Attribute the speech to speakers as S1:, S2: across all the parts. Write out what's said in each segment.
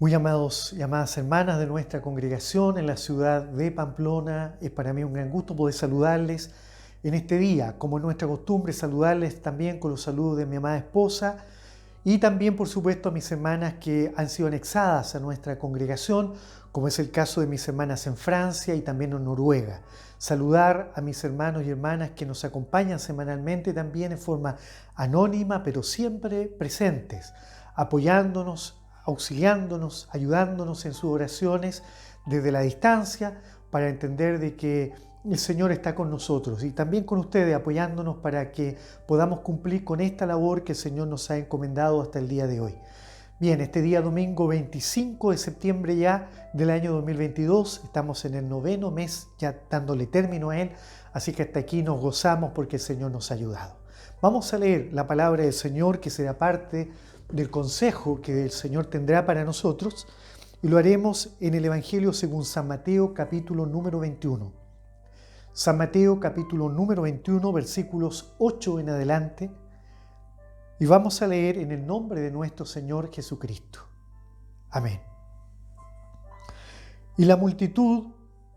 S1: Muy amados y amadas hermanas de nuestra congregación en la ciudad de Pamplona, es para mí un gran gusto poder saludarles en este día, como es nuestra costumbre, saludarles también con los saludos de mi amada esposa y también, por supuesto, a mis hermanas que han sido anexadas a nuestra congregación, como es el caso de mis hermanas en Francia y también en Noruega. Saludar a mis hermanos y hermanas que nos acompañan semanalmente también en forma anónima, pero siempre presentes, apoyándonos, auxiliándonos, ayudándonos en sus oraciones desde la distancia para entender de que el Señor está con nosotros y también con ustedes apoyándonos para que podamos cumplir con esta labor que el Señor nos ha encomendado hasta el día de hoy. Bien, este día domingo 25 de septiembre ya del año 2022, estamos en el 9º mes ya dándole término a él, así que hasta aquí nos gozamos porque el Señor nos ha ayudado. Vamos a leer la palabra del Señor que será parte del consejo que el Señor tendrá para nosotros y lo haremos en el Evangelio según San Mateo capítulo número 21. San Mateo capítulo número 21 versículos 8 en adelante y vamos a leer en el nombre de nuestro Señor Jesucristo. Amén. Y la multitud,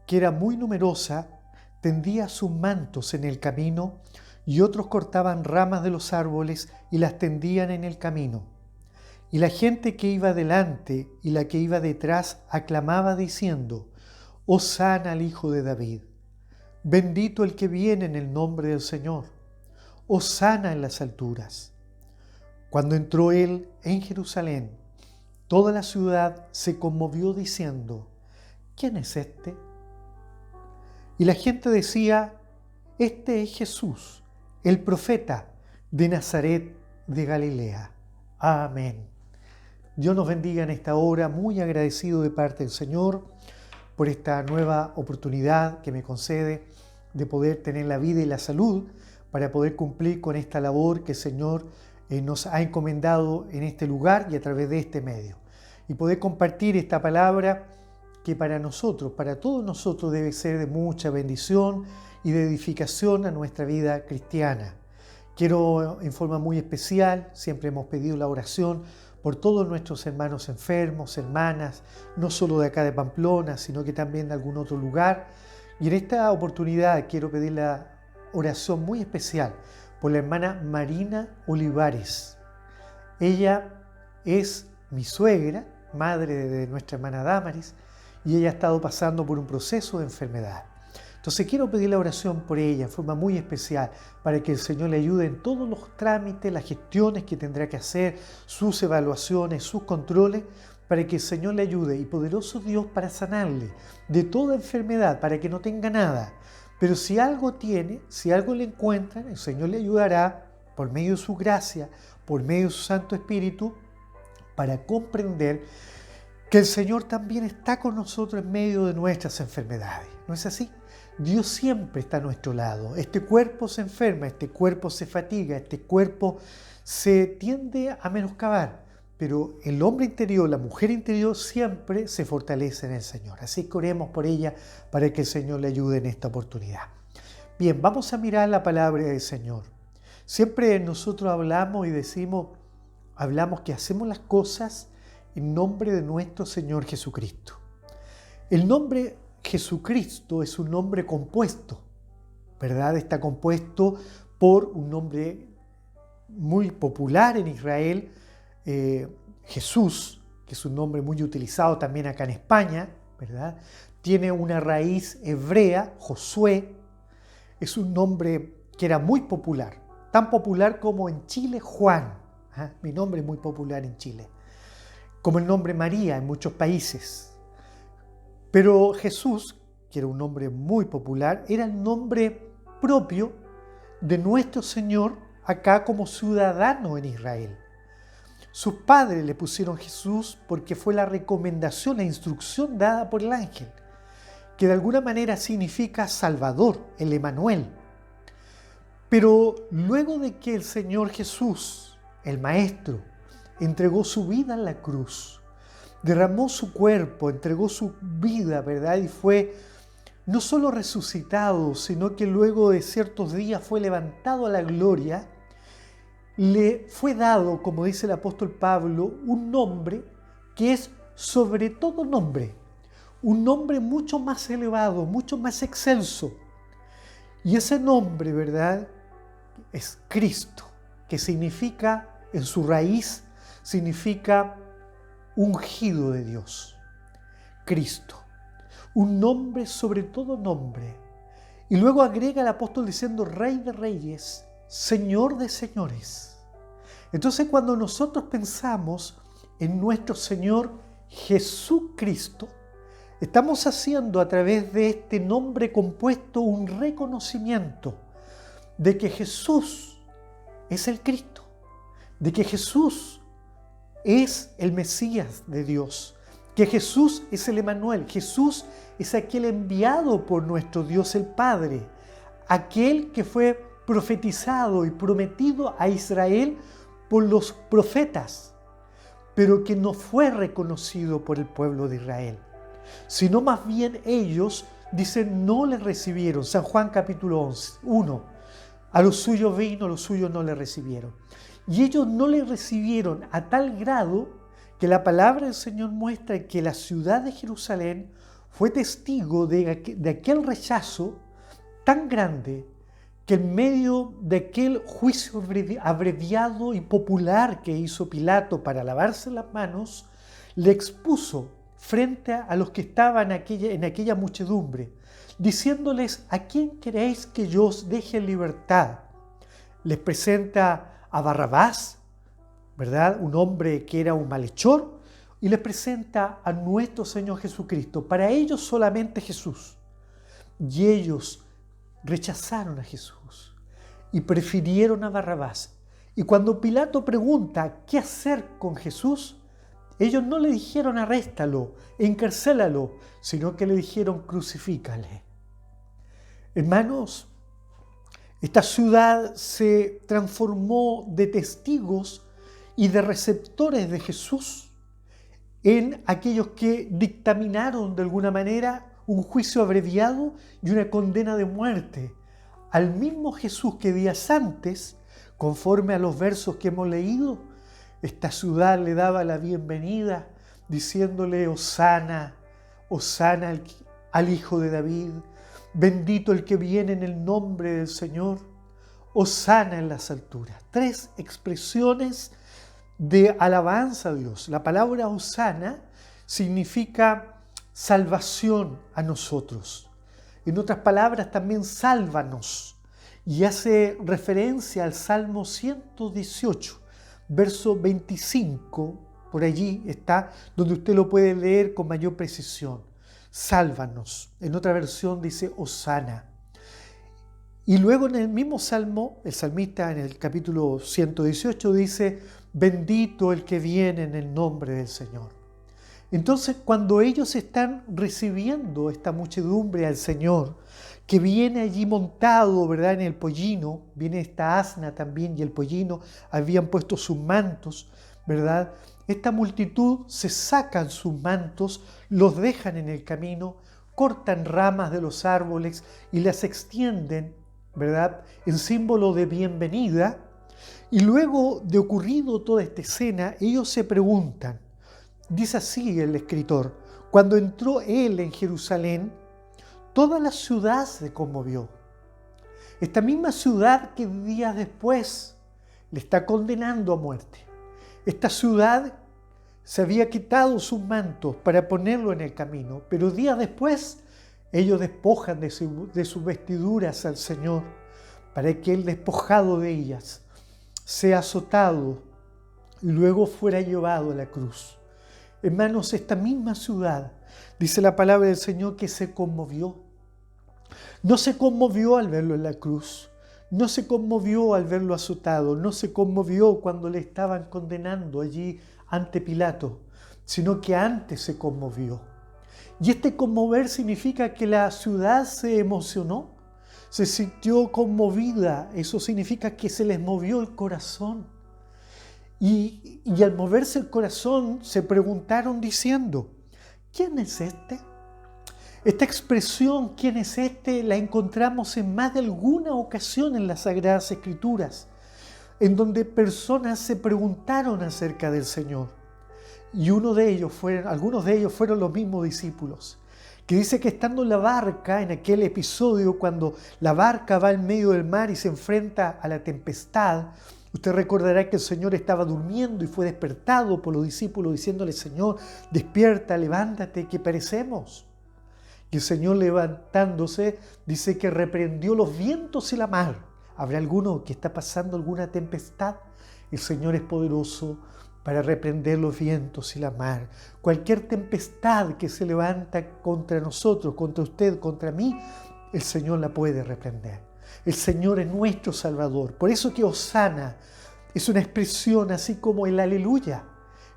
S1: que era muy numerosa, tendía sus mantos en el camino y otros cortaban ramas de los árboles y las tendían en el camino. Y la gente que iba delante y la que iba detrás aclamaba diciendo: Hosana al Hijo de David, bendito el que viene en el nombre del Señor, hosana en las alturas. Cuando entró él en Jerusalén, toda la ciudad se conmovió diciendo: ¿quién es este? Y la gente decía: este es Jesús, el profeta de Nazaret de Galilea. Amén. Dios nos bendiga en esta hora, muy agradecido de parte del Señor por esta nueva oportunidad que me concede de poder tener la vida y la salud para poder cumplir con esta labor que el Señor nos ha encomendado en este lugar y a través de este medio. Y poder compartir esta palabra que para nosotros, para todos nosotros debe ser de mucha bendición y de edificación a nuestra vida cristiana. Quiero en forma muy especial, siempre hemos pedido la oración por todos nuestros hermanos enfermos, hermanas, no solo de acá de Pamplona, sino que también de algún otro lugar. Y en esta oportunidad quiero pedir la oración muy especial por la hermana Marina Olivares. Ella es mi suegra, madre de nuestra hermana Damaris, y ella ha estado pasando por un proceso de enfermedad. Entonces quiero pedir la oración por ella en forma muy especial para que el Señor le ayude en todos los trámites, las gestiones que tendrá que hacer, sus evaluaciones, sus controles, para que el Señor le ayude y poderoso Dios para sanarle de toda enfermedad, para que no tenga nada. Pero si algo tiene, si algo le encuentran, el Señor le ayudará por medio de su gracia, por medio de su Santo Espíritu, para comprender que el Señor también está con nosotros en medio de nuestras enfermedades. ¿No es así? Dios siempre está a nuestro lado. Este cuerpo se enferma, este cuerpo se fatiga, este cuerpo se tiende a menoscabar, pero el hombre interior, la mujer interior siempre se fortalece en el Señor. Así que oremos por ella para que el Señor le ayude en esta oportunidad. Bien, vamos a mirar la palabra del Señor. Siempre nosotros hablamos que hacemos las cosas en nombre de nuestro Señor Jesucristo. El nombre Jesucristo es un nombre compuesto, ¿verdad? Está compuesto por un nombre muy popular en Israel, Jesús, que es un nombre muy utilizado también acá en España, ¿verdad? Tiene una raíz hebrea, Josué, es un nombre que era muy popular, tan popular como en Chile, Juan. Mi nombre es muy popular en Chile, como el nombre María en muchos países. Pero Jesús, que era un nombre muy popular, era el nombre propio de nuestro Señor acá como ciudadano en Israel. Sus padres le pusieron Jesús porque fue la recomendación, la instrucción dada por el ángel, que de alguna manera significa Salvador, el Emanuel. Pero luego de que el Señor Jesús, el Maestro, entregó su vida en la cruz, derramó su cuerpo, entregó su vida, ¿verdad? Y fue no solo resucitado, sino que luego de ciertos días fue levantado a la gloria, le fue dado, como dice el apóstol Pablo, un nombre que es sobre todo nombre, un nombre mucho más elevado, mucho más excelso. Y ese nombre, ¿verdad?, es Cristo, que significa, en su raíz, significa ungido de Dios. Cristo, un nombre sobre todo nombre. Y luego agrega el apóstol diciendo Rey de Reyes, Señor de Señores. Entonces, cuando nosotros pensamos en nuestro Señor Jesucristo, estamos haciendo a través de este nombre compuesto un reconocimiento de que Jesús es el Cristo, de que Jesús es el Mesías de Dios, que Jesús es el Emanuel, Jesús es aquel enviado por nuestro Dios el Padre, aquel que fue profetizado y prometido a Israel por los profetas, pero que no fue reconocido por el pueblo de Israel, sino más bien ellos, dicen, no le recibieron. San Juan capítulo 1, a los suyos vino, los suyos no le recibieron. Y ellos no le recibieron a tal grado que la palabra del Señor muestra que la ciudad de Jerusalén fue testigo de aquel rechazo tan grande que en medio de aquel juicio abreviado y popular que hizo Pilato para lavarse las manos, le expuso frente a los que estaban en aquella muchedumbre, diciéndoles, ¿a quién queréis que yo os deje en libertad? Les presenta a Barrabás, ¿verdad?, un hombre que era un malhechor, y les presenta a nuestro Señor Jesucristo. Para ellos solamente Jesús. Y ellos rechazaron a Jesús y prefirieron a Barrabás. Y cuando Pilato pregunta qué hacer con Jesús, ellos no le dijeron arréstalo, encarcélalo, sino que le dijeron crucifícale. Hermanos, esta ciudad se transformó de testigos y de receptores de Jesús en aquellos que dictaminaron de alguna manera un juicio abreviado y una condena de muerte al mismo Jesús que días antes, conforme a los versos que hemos leído, esta ciudad le daba la bienvenida diciéndole Hosana, Hosana al Hijo de David, bendito el que viene en el nombre del Señor, Hosana en las alturas. 3 expresiones de alabanza a Dios. La palabra Hosana significa salvación a nosotros. En otras palabras, también sálvanos. Y hace referencia al Salmo 118, verso 25, por allí está, donde usted lo puede leer con mayor precisión. Sálvanos. En otra versión dice Hosana. Y luego en el mismo salmo, el salmista en el capítulo 118 dice, bendito el que viene en el nombre del Señor. Entonces, cuando ellos están recibiendo esta muchedumbre al Señor, que viene allí montado, ¿verdad?, en el pollino, viene esta asna también y el pollino habían puesto sus mantos, ¿verdad? Esta multitud se sacan sus mantos, los dejan en el camino, cortan ramas de los árboles y las extienden, ¿verdad?, en símbolo de bienvenida. Y luego de ocurrido toda esta escena, ellos se preguntan, dice así el escritor, cuando entró él en Jerusalén, toda la ciudad se conmovió. Esta misma ciudad que días después le está condenando a muerte. Esta ciudad se había quitado sus mantos para ponerlo en el camino, pero días después ellos despojan de sus vestiduras al Señor para que él, despojado de ellas, sea azotado y luego fuera llevado a la cruz. Hermanos, esta misma ciudad, dice la palabra del Señor, que se conmovió. No se conmovió al verlo en la cruz, no se conmovió al verlo azotado, no se conmovió cuando le estaban condenando allí ante Pilato, sino que antes se conmovió. Y este conmover significa que la ciudad se emocionó, se sintió conmovida. Eso significa que se les movió el corazón. Y al moverse el corazón se preguntaron diciendo, ¿quién es este? Esta expresión, ¿quién es este?, la encontramos en más de alguna ocasión en las Sagradas Escrituras, en donde personas se preguntaron acerca del Señor. y algunos de ellos fueron los mismos discípulos, que dice que estando en la barca, en aquel episodio cuando la barca va en medio del mar y se enfrenta a la tempestad, usted recordará que el Señor estaba durmiendo y fue despertado por los discípulos diciéndole: Señor, despierta, levántate, que perecemos. Y el Señor, levantándose, dice que reprendió los vientos y la mar. ¿Habrá alguno que está pasando alguna tempestad? El Señor es poderoso para reprender los vientos y la mar. Cualquier tempestad que se levanta contra nosotros, contra usted, contra mí, el Señor la puede reprender. El Señor es nuestro Salvador. Por eso que Hosana es una expresión así como el aleluya.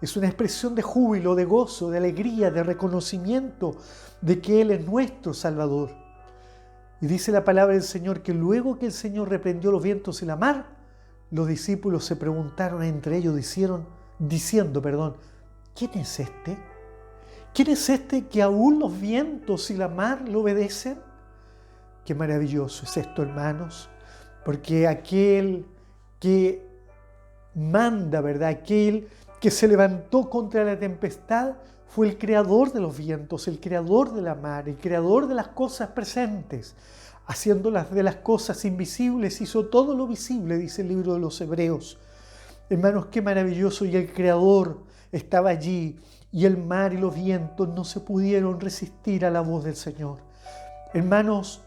S1: Es una expresión de júbilo, de gozo, de alegría, de reconocimiento de que Él es nuestro Salvador. Y dice la palabra del Señor que luego que el Señor reprendió los vientos y la mar, los discípulos se preguntaron entre ellos, diciendo, ¿quién es este? ¿Quién es este que aún los vientos y la mar le obedecen? Qué maravilloso es esto, hermanos, porque aquel que manda, ¿verdad? Aquel que se levantó contra la tempestad fue el creador de los vientos, el creador de la mar, el creador de las cosas presentes. Haciéndolas de las cosas invisibles, hizo todo lo visible, dice el libro de los Hebreos. Hermanos, qué maravilloso, y el creador estaba allí, y el mar y los vientos no se pudieron resistir a la voz del Señor. Hermanos,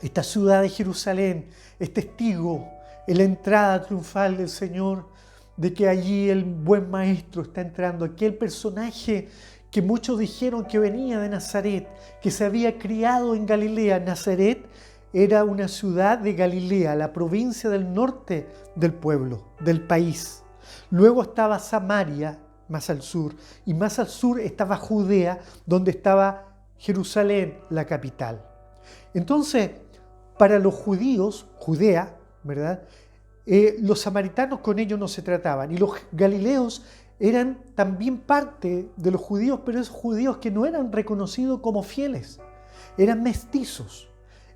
S1: esta ciudad de Jerusalén es testigo en la entrada triunfal del Señor de que allí el buen maestro está entrando, aquel personaje que muchos dijeron que venía de Nazaret, que se había criado en Galilea. Nazaret era una ciudad de Galilea, la provincia del norte del pueblo, del país. Luego estaba Samaria, más al sur, y más al sur estaba Judea, donde estaba Jerusalén, la capital. Entonces, para los judíos, Judea, ¿verdad? Los samaritanos con ellos no se trataban, y los galileos eran también parte de los judíos, pero esos judíos que no eran reconocidos como fieles, eran mestizos,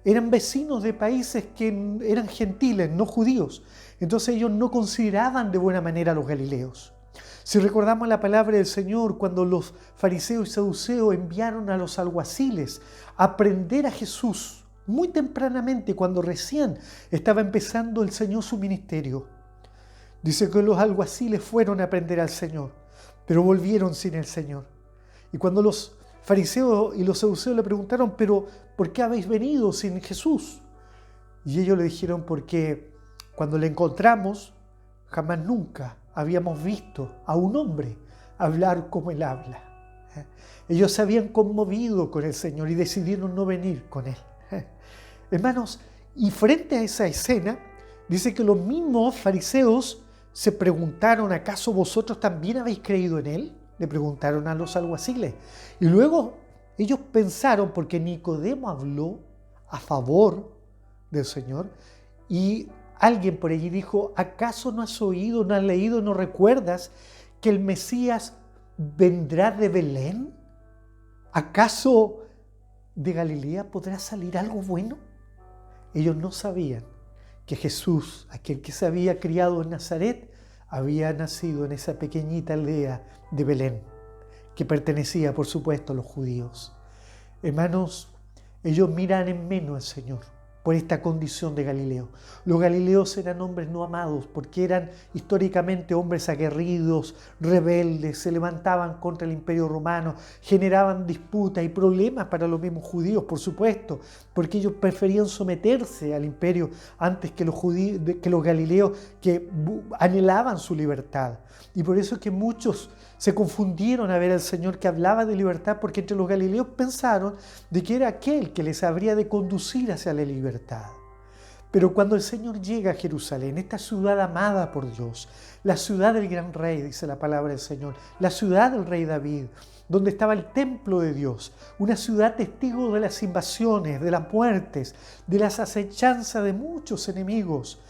S1: eran vecinos de países que eran gentiles, no judíos. Entonces ellos no consideraban de buena manera a los galileos. Si recordamos la palabra del Señor, cuando los fariseos y saduceos enviaron a los alguaciles a prender a Jesús, muy tempranamente, cuando recién estaba empezando el Señor su ministerio. Dice que los alguaciles fueron a prender al Señor, pero volvieron sin el Señor. Y cuando los fariseos y los saduceos le preguntaron, ¿pero por qué habéis venido sin Jesús? Y ellos le dijeron, porque cuando le encontramos, jamás nunca habíamos visto a un hombre hablar como él habla. Ellos se habían conmovido con el Señor y decidieron no venir con él. Hermanos, y frente a esa escena, dice que los mismos fariseos se preguntaron, ¿acaso vosotros también habéis creído en él? Le preguntaron a los alguaciles. Y luego ellos pensaron, porque Nicodemo habló a favor del Señor, y alguien por allí dijo, ¿acaso no has oído, no has leído, no recuerdas que el Mesías vendrá de Belén? ¿Acaso de Galilea podrá salir algo bueno? Ellos no sabían que Jesús, aquel que se había criado en Nazaret, había nacido en esa pequeñita aldea de Belén, que pertenecía, por supuesto, a los judíos. Hermanos, ellos miran en menos al Señor por esta condición de Galileo. Los galileos eran hombres no amados porque eran históricamente hombres aguerridos, rebeldes, se levantaban contra el Imperio Romano, generaban disputas y problemas para los mismos judíos, por supuesto, porque ellos preferían someterse al imperio antes que los galileos que anhelaban su libertad. Y por eso es que muchos se confundieron a ver al Señor que hablaba de libertad, porque entre los galileos pensaron de que era aquel que les habría de conducir hacia la libertad. Pero cuando el Señor llega a Jerusalén, esta ciudad amada por Dios, la ciudad del gran rey, dice la palabra del Señor, la ciudad del rey David, donde estaba el templo de Dios, una ciudad testigo de las invasiones, de las muertes, de las acechanzas de muchos enemigos,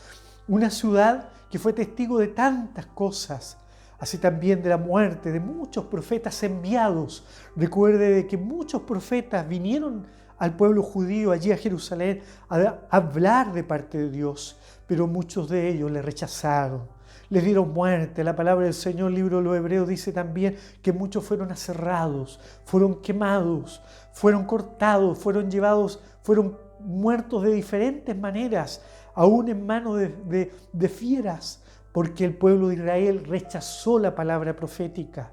S1: una ciudad que fue testigo de tantas cosas, así también de la muerte de muchos profetas enviados. Recuerde de que muchos profetas vinieron al pueblo judío allí a Jerusalén a hablar de parte de Dios, pero muchos de ellos le rechazaron, les dieron muerte. La palabra del Señor, el libro de los Hebreos, dice también que muchos fueron aserrados, fueron quemados, fueron cortados, fueron llevados, fueron muertos de diferentes maneras, aún en manos de fieras, porque el pueblo de Israel rechazó la palabra profética.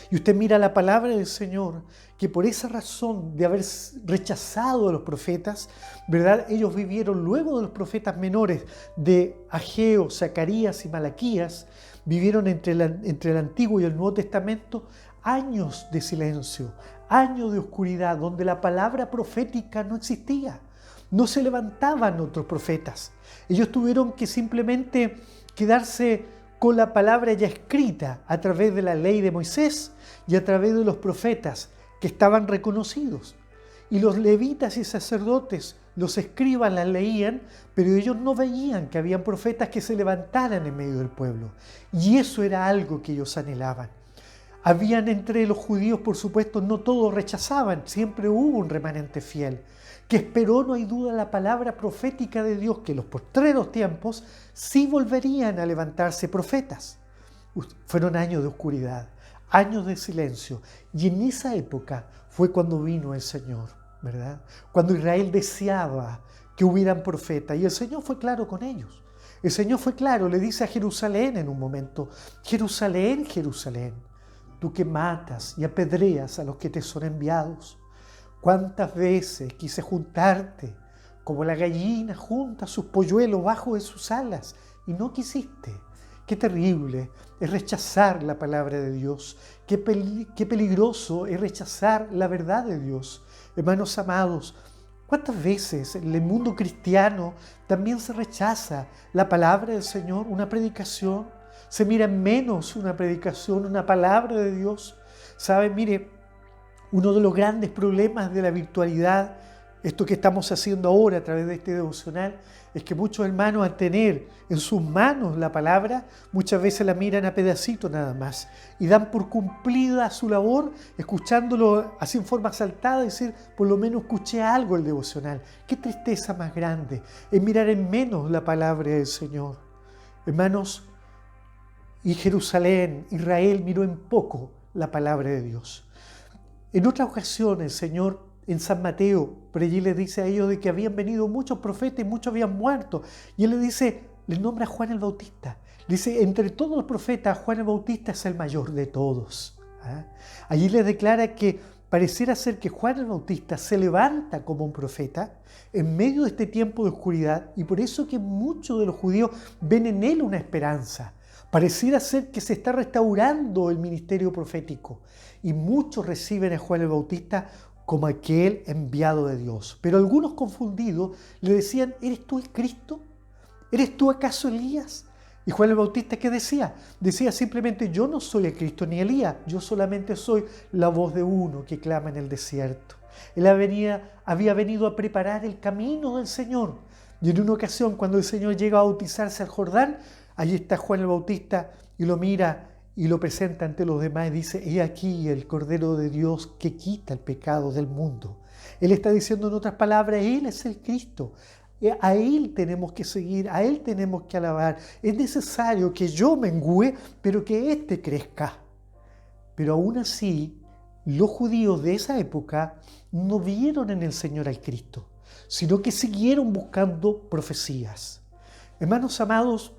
S1: Y usted mira la palabra del Señor, que por esa razón de haber rechazado a los profetas, ¿verdad? Ellos vivieron luego de los profetas menores de Ageo, Zacarías y Malaquías, vivieron entre el Antiguo y el Nuevo Testamento años de silencio, años de oscuridad, donde la palabra profética no existía. No se levantaban otros profetas. Ellos tuvieron que simplemente quedarse con la palabra ya escrita a través de la ley de Moisés y a través de los profetas que estaban reconocidos. Y los levitas y sacerdotes, los escribas las leían, pero ellos no veían que habían profetas que se levantaran en medio del pueblo. Y eso era algo que ellos anhelaban. Habían entre los judíos, por supuesto, no todos rechazaban, siempre hubo un remanente fiel, que esperó, no hay duda, la palabra profética de Dios, que en los postreros tiempos sí volverían a levantarse profetas. Fueron años de oscuridad, años de silencio, y en esa época fue cuando vino el Señor, ¿verdad? Cuando Israel deseaba que hubieran profetas, y el Señor fue claro con ellos. El Señor fue claro, le dice a Jerusalén en un momento: Jerusalén, Jerusalén, tú que matas y apedreas a los que te son enviados. ¿Cuántas veces quise juntarte como la gallina junta sus polluelos bajo de sus alas y no quisiste? Qué terrible es rechazar la palabra de Dios. Qué peligroso es rechazar la verdad de Dios. Hermanos amados, ¿cuántas veces en el mundo cristiano también se rechaza la palabra del Señor, una predicación? Se mira en menos una predicación, una palabra de Dios. ¿Saben? Mire, uno de los grandes problemas de la virtualidad, esto que estamos haciendo ahora a través de este devocional, es que muchos hermanos, al tener en sus manos la palabra, muchas veces la miran a pedacitos nada más y dan por cumplida su labor, escuchándolo así en forma saltada, decir: por lo menos escuché algo el devocional. Qué tristeza más grande es mirar en menos la palabra del Señor. Hermanos, y Jerusalén, Israel, miró en poco la palabra de Dios. En otra ocasión el Señor en San Mateo, por allí les dice a ellos de que habían venido muchos profetas y muchos habían muerto. Y Él les dice, les nombra a Juan el Bautista. Dice, entre todos los profetas, Juan el Bautista es el mayor de todos. Allí les declara que pareciera ser que Juan el Bautista se levanta como un profeta en medio de este tiempo de oscuridad, y por eso que muchos de los judíos ven en él una esperanza. Pareciera ser que se está restaurando el ministerio profético y muchos reciben a Juan el Bautista como aquel enviado de Dios. Pero algunos confundidos le decían: ¿eres tú el Cristo? ¿Eres tú acaso Elías? Y Juan el Bautista, ¿qué decía? Decía simplemente: yo no soy el Cristo ni Elías, yo solamente soy la voz de uno que clama en el desierto. Él había venido a preparar el camino del Señor. Y en una ocasión, cuando el Señor llega a bautizarse al Jordán, allí está Juan el Bautista y lo mira y lo presenta ante los demás y dice: he aquí el Cordero de Dios que quita el pecado del mundo. Él está diciendo, en otras palabras, Él es el Cristo. A Él tenemos que seguir, a Él tenemos que alabar. Es necesario que yo mengüe, pero que éste crezca. Pero aún así, los judíos de esa época no vieron en el Señor al Cristo, sino que siguieron buscando profecías. Hermanos amados,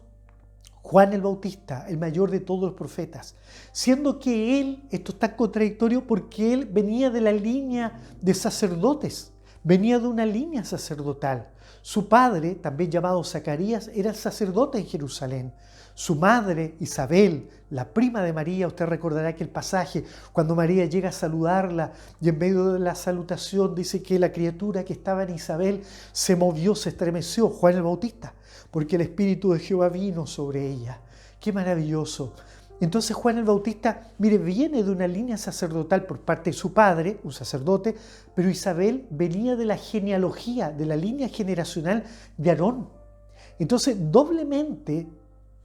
S1: Juan el Bautista, el mayor de todos los profetas, siendo que él, esto es tan contradictorio porque él venía de la línea de sacerdotes, venía de una línea sacerdotal. Su padre, también llamado Zacarías, era el sacerdote en Jerusalén. Su madre, Isabel, la prima de María, usted recordará aquel pasaje cuando María llega a saludarla y en medio de la salutación dice que la criatura que estaba en Isabel se movió, se estremeció, Juan el Bautista, porque el Espíritu de Jehová vino sobre ella. ¡Qué maravilloso! Entonces Juan el Bautista, mire, viene de una línea sacerdotal por parte de su padre, un sacerdote, pero Isabel venía de la genealogía, de la línea generacional de Aarón. Entonces, doblemente,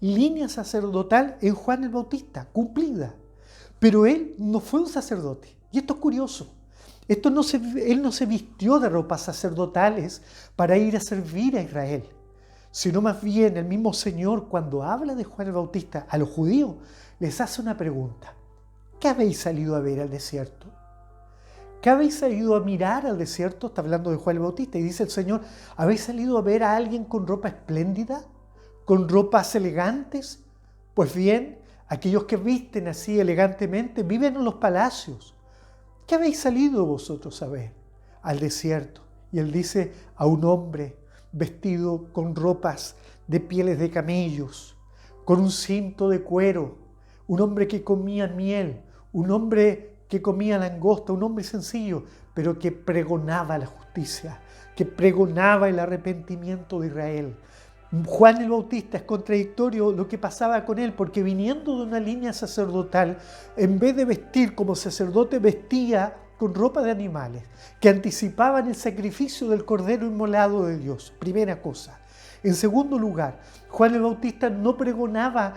S1: línea sacerdotal en Juan el Bautista, cumplida. Pero él no fue un sacerdote. Y esto es curioso. Él no se vistió de ropas sacerdotales para ir a servir a Israel, sino más bien el mismo Señor, cuando habla de Juan el Bautista a los judíos, les hace una pregunta. ¿Qué habéis salido a ver al desierto? ¿Qué habéis salido a mirar al desierto? Está hablando de Juan el Bautista. Y dice el Señor, ¿habéis salido a ver a alguien con ropa espléndida? ¿Con ropas elegantes? Pues bien, aquellos que visten así elegantemente viven en los palacios. ¿Qué habéis salido vosotros a ver? Al desierto. Y él dice a un hombre vestido con ropas de pieles de camellos, con un cinto de cuero, un hombre que comía miel, un hombre que comía langosta, un hombre sencillo, pero que pregonaba la justicia, que pregonaba el arrepentimiento de Israel. Juan el Bautista es contradictorio lo que pasaba con él, porque viniendo de una línea sacerdotal, en vez de vestir como sacerdote, vestía con ropa de animales, que anticipaban el sacrificio del Cordero inmolado de Dios, primera cosa. En segundo lugar, Juan el Bautista no pregonaba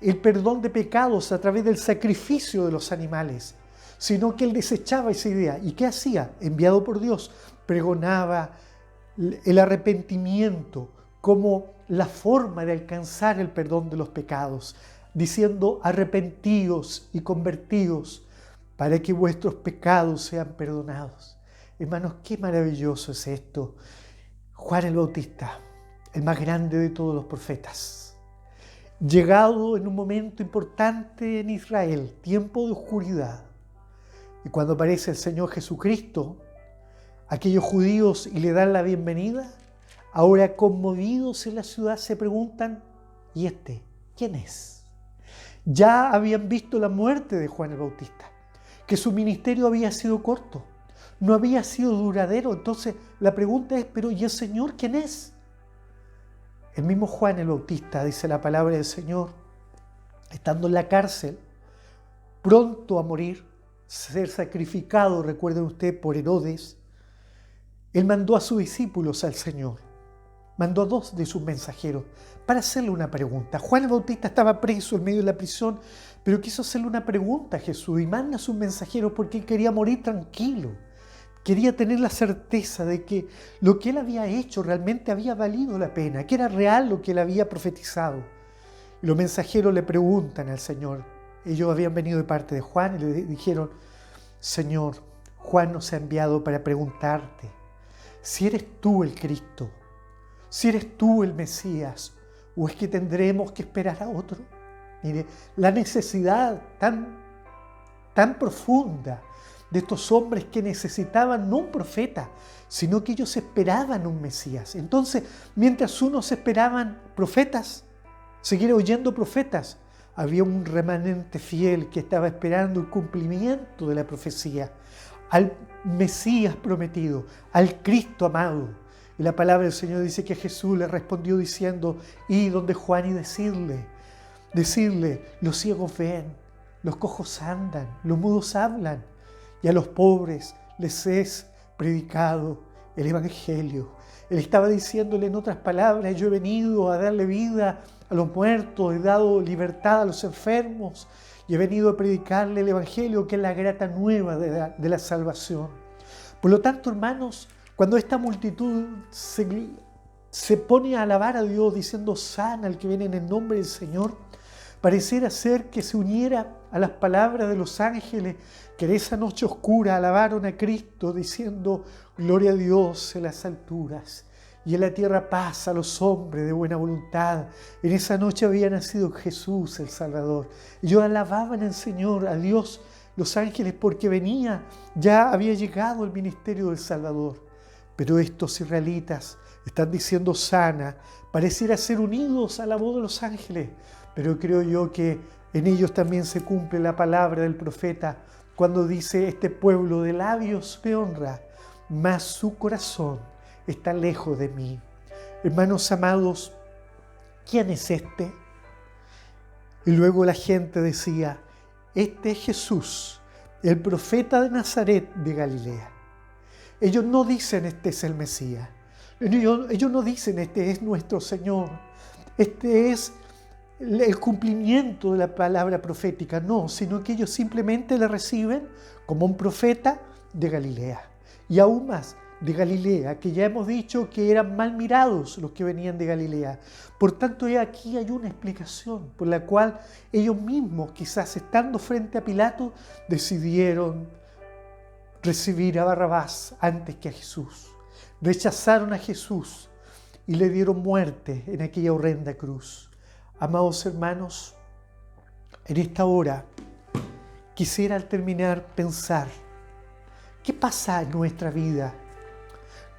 S1: el perdón de pecados a través del sacrificio de los animales, sino que él desechaba esa idea. ¿Y qué hacía? Enviado por Dios, pregonaba el arrepentimiento como la forma de alcanzar el perdón de los pecados, diciendo arrepentíos y convertíos para que vuestros pecados sean perdonados. Hermanos, qué maravilloso es esto. Juan el Bautista, el más grande de todos los profetas, llegado en un momento importante en Israel, tiempo de oscuridad, y cuando aparece el Señor Jesucristo, aquellos judíos y le dan la bienvenida, ahora conmovidos en la ciudad se preguntan, ¿y este quién es? Ya habían visto la muerte de Juan el Bautista, que su ministerio había sido corto, no había sido duradero. Entonces la pregunta es, ¿pero y el Señor quién es? El mismo Juan el Bautista, dice la palabra del Señor, estando en la cárcel, pronto a morir, ser sacrificado, recuerden ustedes, por Herodes, él mandó a sus discípulos al Señor, mandó a 2 de sus mensajeros para hacerle una pregunta. Juan el Bautista estaba preso en medio de la prisión, pero quiso hacerle una pregunta a Jesús y manda a sus mensajeros porque él quería morir tranquilo. Quería tener la certeza de que lo que él había hecho realmente había valido la pena, que era real lo que él había profetizado. Y los mensajeros le preguntan al Señor. Ellos habían venido de parte de Juan y le dijeron, Señor, Juan nos ha enviado para preguntarte si eres tú el Cristo, si eres tú el Mesías, o es que tendremos que esperar a otro. Mire, la necesidad tan profunda de estos hombres que necesitaban no un profeta, sino que ellos esperaban un Mesías. Entonces, mientras unos esperaban profetas, seguir oyendo profetas, había un remanente fiel que estaba esperando el cumplimiento de la profecía, al Mesías prometido, al Cristo amado. Y la palabra del Señor dice que Jesús le respondió diciendo, id donde Juan y decirle, los ciegos ven, los cojos andan, los mudos hablan, y a los pobres les es predicado el Evangelio. Él estaba diciéndole en otras palabras, yo he venido a darle vida a los muertos, he dado libertad a los enfermos y he venido a predicarle el Evangelio, que es la grata nueva de la salvación. Por lo tanto, hermanos, cuando esta multitud se pone a alabar a Dios diciendo sana al que viene en el nombre del Señor, pareciera ser que se uniera a las palabras de los ángeles que en esa noche oscura alabaron a Cristo diciendo gloria a Dios en las alturas y en la tierra paz a los hombres de buena voluntad. En esa noche había nacido Jesús el Salvador. Ellos alababan al Señor, a Dios, los ángeles, porque ya había llegado el ministerio del Salvador. Pero estos israelitas están diciendo sana, pareciera ser unidos a la voz de los ángeles, pero creo yo que en ellos también se cumple la palabra del profeta cuando dice, este pueblo de labios me honra, mas su corazón está lejos de mí. Hermanos amados, ¿quién es este? Y luego la gente decía, este es Jesús, el profeta de Nazaret de Galilea. Ellos no dicen, este es el Mesías. Ellos no dicen, este es nuestro Señor. Este es el cumplimiento de la palabra profética. No, sino que ellos simplemente le reciben como un profeta de Galilea. Y aún más, de Galilea, que ya hemos dicho que eran mal mirados los que venían de Galilea. Por tanto, aquí hay una explicación por la cual ellos mismos, quizás estando frente a Pilato, decidieron recibir a Barrabás antes que a Jesús. Rechazaron a Jesús y le dieron muerte en aquella horrenda cruz. Amados hermanos, en esta hora quisiera al terminar pensar, ¿qué pasa en nuestra vida?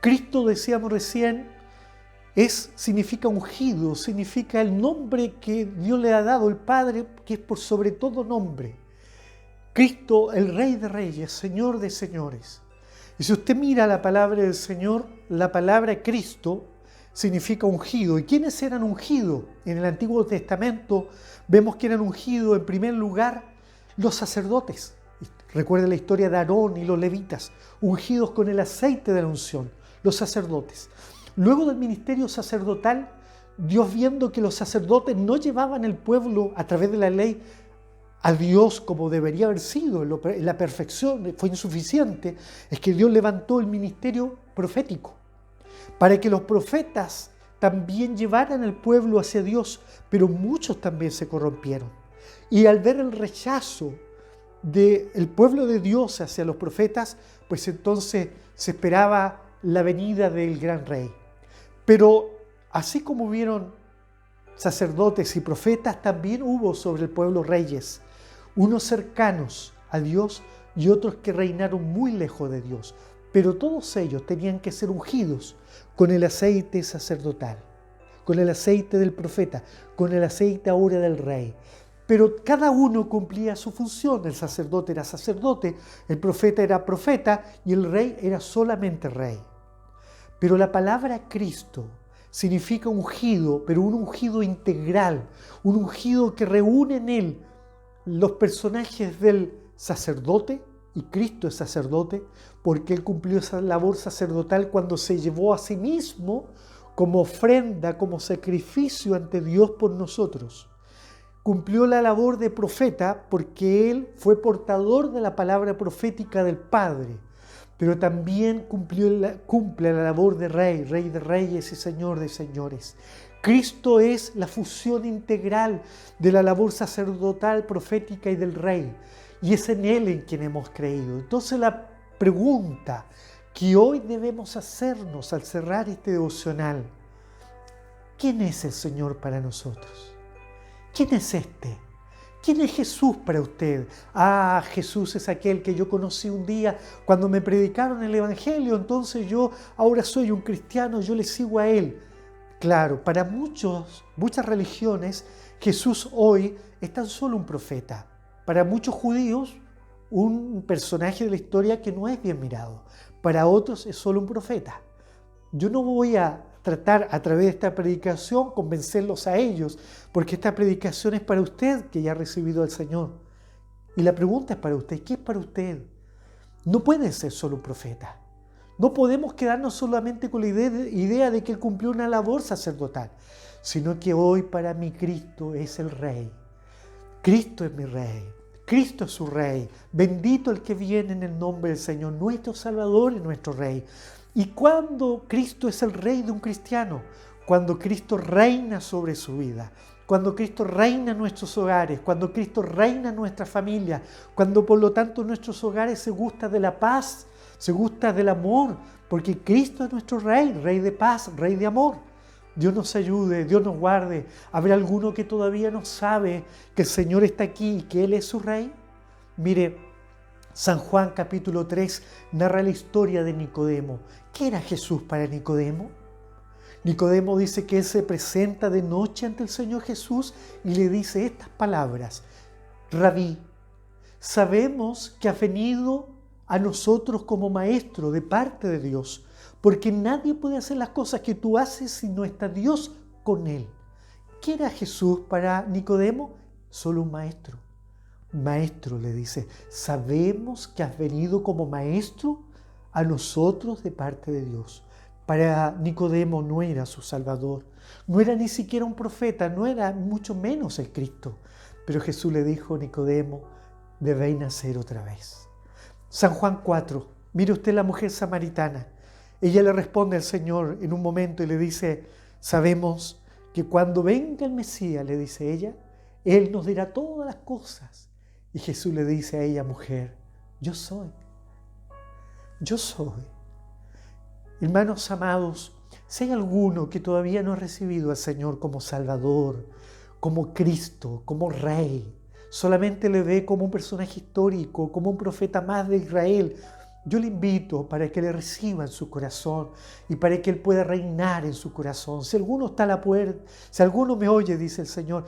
S1: Cristo, decíamos recién, significa ungido, significa el nombre que Dios le ha dado, el Padre, que es por sobre todo nombre. Cristo, el Rey de Reyes, Señor de Señores. Y si usted mira la palabra del Señor, la palabra Cristo significa ungido. ¿Y quiénes eran ungidos? En el Antiguo Testamento vemos que eran ungidos en primer lugar los sacerdotes. Recuerda la historia de Aarón y los levitas, ungidos con el aceite de la unción, los sacerdotes. Luego del ministerio sacerdotal, Dios, viendo que los sacerdotes no llevaban el pueblo a través de la ley a Dios como debería haber sido, la perfección fue insuficiente, es que Dios levantó el ministerio profético para que los profetas también llevaran al pueblo hacia Dios, pero muchos también se corrompieron. Y al ver el rechazo del pueblo de Dios hacia los profetas, pues entonces se esperaba la venida del gran rey. Pero así como hubieron sacerdotes y profetas, también hubo sobre el pueblo reyes, unos cercanos a Dios y otros que reinaron muy lejos de Dios. Pero todos ellos tenían que ser ungidos con el aceite sacerdotal, con el aceite del profeta, con el aceite ahora del rey. Pero cada uno cumplía su función. El sacerdote era sacerdote, el profeta era profeta y el rey era solamente rey. Pero la palabra Cristo significa ungido, pero un ungido integral, un ungido que reúne en él los personajes del sacerdote, y Cristo es sacerdote, porque él cumplió esa labor sacerdotal cuando se llevó a sí mismo como ofrenda, como sacrificio ante Dios por nosotros. Cumplió la labor de profeta porque él fue portador de la palabra profética del Padre, pero también cumple la labor de rey, Rey de Reyes y Señor de Señores. Cristo es la fusión integral de la labor sacerdotal, profética y del rey, y es en él en quien hemos creído. Entonces la pregunta que hoy debemos hacernos al cerrar este devocional: ¿quién es el Señor para nosotros? ¿Quién es este? ¿Quién es Jesús para usted? Jesús es aquel que yo conocí un día cuando me predicaron el Evangelio, entonces yo ahora soy un cristiano, yo le sigo a él. Claro, para muchas religiones, Jesús hoy es tan solo un profeta. Para muchos judíos, un personaje de la historia que no es bien mirado. Para otros es solo un profeta. Yo no voy a tratar a través de esta predicación convencerlos a ellos, porque esta predicación es para usted que ya ha recibido al Señor. Y la pregunta es para usted: ¿qué es para usted? No puede ser solo un profeta. No podemos quedarnos solamente con la idea de que él cumplió una labor sacerdotal, sino que hoy para mí Cristo es el Rey. Cristo es mi Rey. Cristo es su Rey. Bendito el que viene en el nombre del Señor, nuestro Salvador y nuestro Rey. ¿Y cuándo Cristo es el Rey de un cristiano? Cuando Cristo reina sobre su vida, cuando Cristo reina en nuestros hogares, cuando Cristo reina en nuestra familia, cuando por lo tanto nuestros hogares se gustan de la paz, se gusta del amor, porque Cristo es nuestro Rey, Rey de paz, Rey de amor. Dios nos ayude, Dios nos guarde. ¿Habrá alguno que todavía no sabe que el Señor está aquí y que Él es su Rey? Mire, San Juan capítulo 3 narra la historia de Nicodemo. ¿Qué era Jesús para Nicodemo? Nicodemo dice que él se presenta de noche ante el Señor Jesús y le dice estas palabras: Rabí, sabemos que has venido a nosotros como maestro de parte de Dios, porque nadie puede hacer las cosas que tú haces si no está Dios con él. ¿Qué era Jesús para Nicodemo? Solo un maestro. Maestro, le dice, sabemos que has venido como maestro a nosotros de parte de Dios. Para Nicodemo no era su Salvador, no era ni siquiera un profeta, no era mucho menos el Cristo. Pero Jesús le dijo: Nicodemo, debéis nacer otra vez. San Juan 4, mire usted la mujer samaritana. Ella le responde al Señor en un momento y le dice, sabemos que cuando venga el Mesías, le dice ella, Él nos dirá todas las cosas. Y Jesús le dice a ella, mujer, yo soy. Yo soy. Hermanos amados, si hay alguno que todavía no ha recibido al Señor como Salvador, como Cristo, como Rey, solamente le ve como un personaje histórico, como un profeta más de Israel, yo le invito para que le reciba en su corazón y para que Él pueda reinar en su corazón. Si alguno está a la puerta, si alguno me oye, dice el Señor,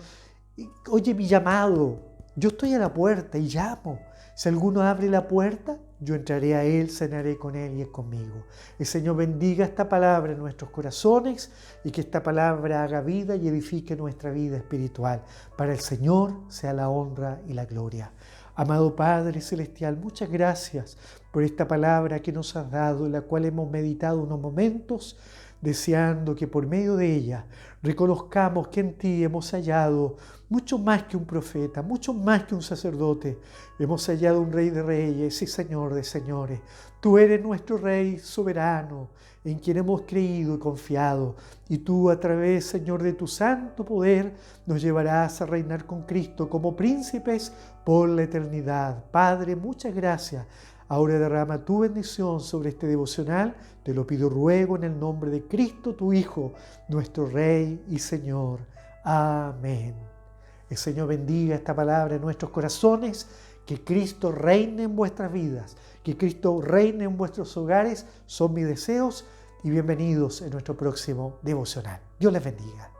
S1: oye mi llamado, yo estoy a la puerta y llamo. Si alguno abre la puerta, yo entraré a Él, cenaré con Él y Él conmigo. El Señor bendiga esta palabra en nuestros corazones y que esta palabra haga vida y edifique nuestra vida espiritual. Para el Señor sea la honra y la gloria. Amado Padre Celestial, muchas gracias por esta palabra que nos has dado, en la cual hemos meditado unos momentos, deseando que por medio de ella reconozcamos que en ti hemos hallado mucho más que un profeta, mucho más que un sacerdote. Hemos hallado un Rey de Reyes y Señor de Señores. Tú eres nuestro Rey soberano, en quien hemos creído y confiado. Y tú, a través, Señor, de tu santo poder, nos llevarás a reinar con Cristo como príncipes por la eternidad. Padre, muchas gracias. Ahora derrama tu bendición sobre este devocional. Te lo pido ruego en el nombre de Cristo, tu Hijo, nuestro Rey y Señor. Amén. El Señor bendiga esta palabra en nuestros corazones. Que Cristo reine en vuestras vidas. Que Cristo reine en vuestros hogares. Son mis deseos y bienvenidos en nuestro próximo devocional. Dios les bendiga.